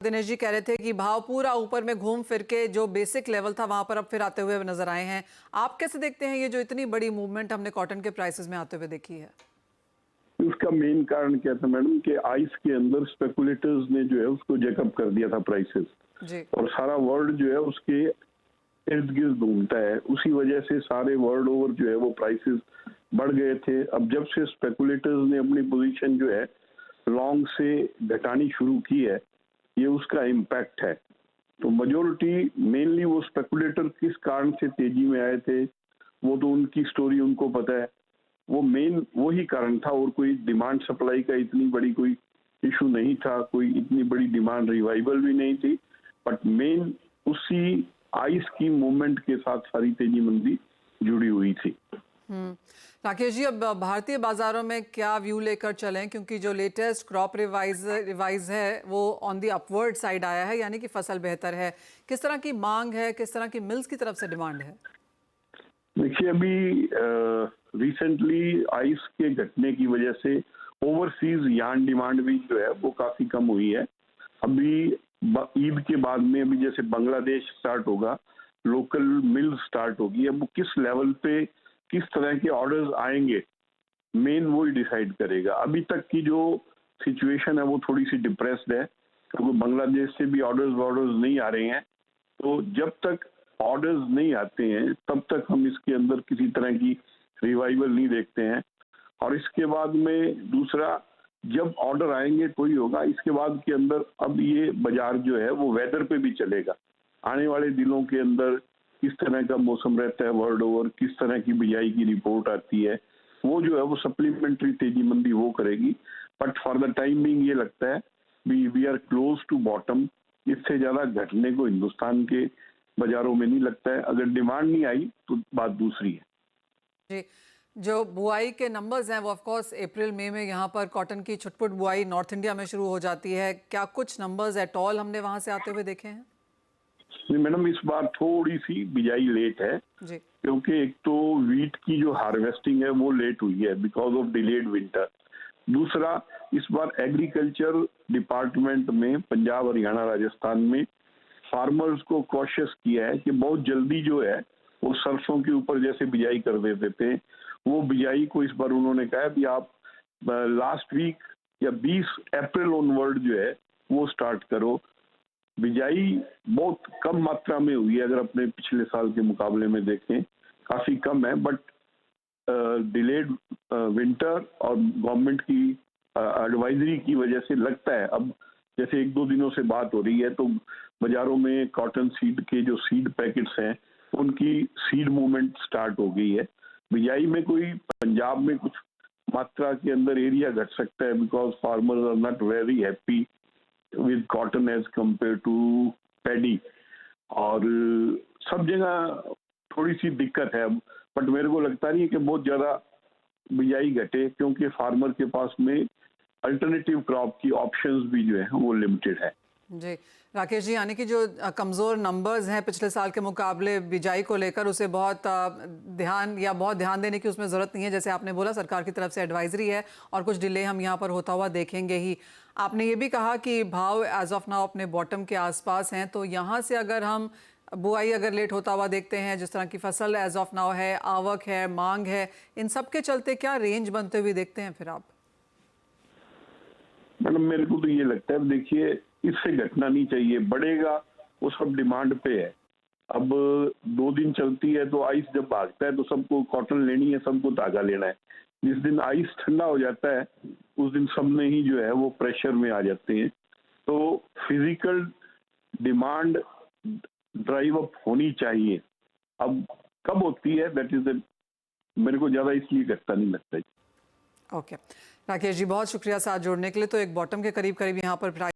दिनेश जी कह रहे थे कि भाव पूरा ऊपर में घूम फिर के जो बेसिक लेवल था वहां पर अब फिर आते हुए नजर आए हैं। आप कैसे देखते हैं ये जो इतनी बड़ी मूवमेंट हमने कॉटन के प्राइसेस में आते हुए देखी है? उसका मेन कारण क्या था मैडम कि आइस के अंदर स्पेकुलेटर्स ने जो है उसको जैकअप कर दिया था प्राइसेस, जी। और सारा वर्ल्ड जो है उसके इर्द गिर्द घूमता है। उसी वजह से सारे वर्ल्ड ओवर जो है वो प्राइसेस बढ़ गए थे। अब जब से स्पेकुलेटर्स ने अपनी पोजीशन जो है लॉन्ग से घटानी शुरू की है, ये उसका इम्पैक्ट है। तो मेजोरिटी मेनली वो स्पेकुलेटर किस कारण से तेजी में आए थे वो तो उनकी स्टोरी उनको पता है। वो मेन वही कारण था, और कोई डिमांड सप्लाई का इतनी बड़ी कोई इशू नहीं था, कोई इतनी बड़ी डिमांड रिवाइवल भी नहीं थी। बट मेन उसी आइस की मूवमेंट के साथ सारी तेजी मंदी जुड़ी हुई थी। राकेश जी, अब भारतीय बाजारों में क्या व्यू लेकर चलें, क्योंकि जो लेटेस्ट क्रॉप रिवाइज है वो ऑन दी अपवर्ड साइड आया है, यानी कि फसल बेहतर है। किस तरह की मांग है, किस तरह की मिल्स की तरफ से डिमांड है? देखिए, अभी रिसेंटली आइस के घटने की वजह से ओवरसीज यार्न डिमांड भी जो है वो काफी कम हुई है। अभी ईद के बाद में अभी जैसे बांग्लादेश स्टार्ट होगा, लोकल मिल स्टार्ट होगी। अब वो किस लेवल पे किस तरह के ऑर्डर्स आएंगे, मेन वो ही डिसाइड करेगा। अभी तक की जो सिचुएशन है वो थोड़ी सी डिप्रेस्ड है, क्योंकि बांग्लादेश से भी ऑर्डर्स नहीं आ रहे हैं। तो जब तक ऑर्डर्स नहीं आते हैं तब तक हम इसके अंदर किसी तरह की रिवाइवल नहीं देखते हैं। और इसके बाद में दूसरा, जब ऑर्डर आएंगे तो ही होगा। इसके बाद के अंदर अब ये बाजार जो है वो वेदर पे भी चलेगा। आने वाले दिनों के अंदर किस तरह का मौसम रहता है वर्ल्ड ओवर, किस तरह की बिजाई की रिपोर्ट आती है, वो जो है वो सप्लीमेंट्री तेजी मंदी वो करेगी। But for the time being ये लगता है we are close to bottom. इससे ज्यादा घटने को हिंदुस्तान के बाजारों में नहीं लगता है। अगर डिमांड नहीं आई तो बात दूसरी है। जी, जो बुआई के नंबर्स हैं वो ऑफ कोर्स अप्रैल मई में यहाँ पर कॉटन की छुटपुट बुआई नॉर्थ इंडिया में शुरू हो जाती है। क्या कुछ नंबर्स एट ऑल हमने वहां से आते हुए देखे हैं? मैडम, इस बार थोड़ी सी बिजाई लेट है, जी। क्योंकि एक तो वीट की जो हार्वेस्टिंग है वो लेट हुई है बिकॉज ऑफ डिलेड विंटर। दूसरा, इस बार एग्रीकल्चर डिपार्टमेंट में पंजाब, हरियाणा, राजस्थान में फार्मर्स को कॉशियस किया है कि बहुत जल्दी जो है वो सरसों के ऊपर जैसे बिजाई कर देते थे, वो बिजाई को इस बार उन्होंने कहा है कि आप लास्ट वीक या 20 अप्रैल ऑनवर्ड जो है वो स्टार्ट करो। बिजाई बहुत कम मात्रा में हुई है, अगर अपने पिछले साल के मुकाबले में देखें काफी कम है। बट डिलेड विंटर और गवर्नमेंट की एडवाइजरी की वजह से लगता है, अब जैसे एक दो दिनों से बात हो रही है तो बाजारों में कॉटन सीड के जो सीड पैकेट्स हैं उनकी सीड मूवमेंट स्टार्ट हो गई है। बिजाई में कोई पंजाब में कुछ मात्रा के अंदर एरिया घट सकता है, because farmers are not very happy with cotton as compare to paddy. और सब जगह थोड़ी सी दिक्कत है अब। बट मेरे को लगता नहीं है कि बहुत ज्यादा बिजाई घटे, क्योंकि फार्मर के पास में अल्टरनेटिव क्रॉप की ऑप्शंस भी जो है वो लिमिटेड है। जी, राकेश जी, यानी कि जो कमज़ोर नंबर्स हैं पिछले साल के मुकाबले बिजाई को लेकर, उसे बहुत ध्यान देने की उसमें ज़रूरत नहीं है। जैसे आपने बोला, सरकार की तरफ से एडवाइजरी है और कुछ डिले हम यहाँ पर होता हुआ देखेंगे ही। आपने ये भी कहा कि भाव एज ऑफ नाउ अपने बॉटम के आसपास हैं, तो यहाँ से अगर हम बुआई अगर लेट होता हुआ देखते हैं, जिस तरह की फसल एज ऑफ नाउ है, आवक है, मांग है, इन सब के चलते क्या रेंज बनते हुए देखते हैं फिर आप? मैडम, मेरे को तो ये लगता है, देखिए इससे घटना नहीं चाहिए, बढ़ेगा वो सब डिमांड पे है। अब 2 दिन चलती है तो आइस जब भागता है तो सबको कॉटन लेनी है, सबको धागा लेना है। जिस दिन आइस ठंडा हो जाता है उस दिन सब में ही जो है वो प्रेशर में आ जाते हैं। तो फिजिकल डिमांड ड्राइव अप होनी चाहिए। अब कब होती है दैट इज मेरे को ज्यादा इसलिए घटता नहीं लगता है। ओके, राकेश जी, बहुत शुक्रिया साथ जोड़ने के लिए। तो एक बॉटम के करीब करीब यहाँ पर प्राइस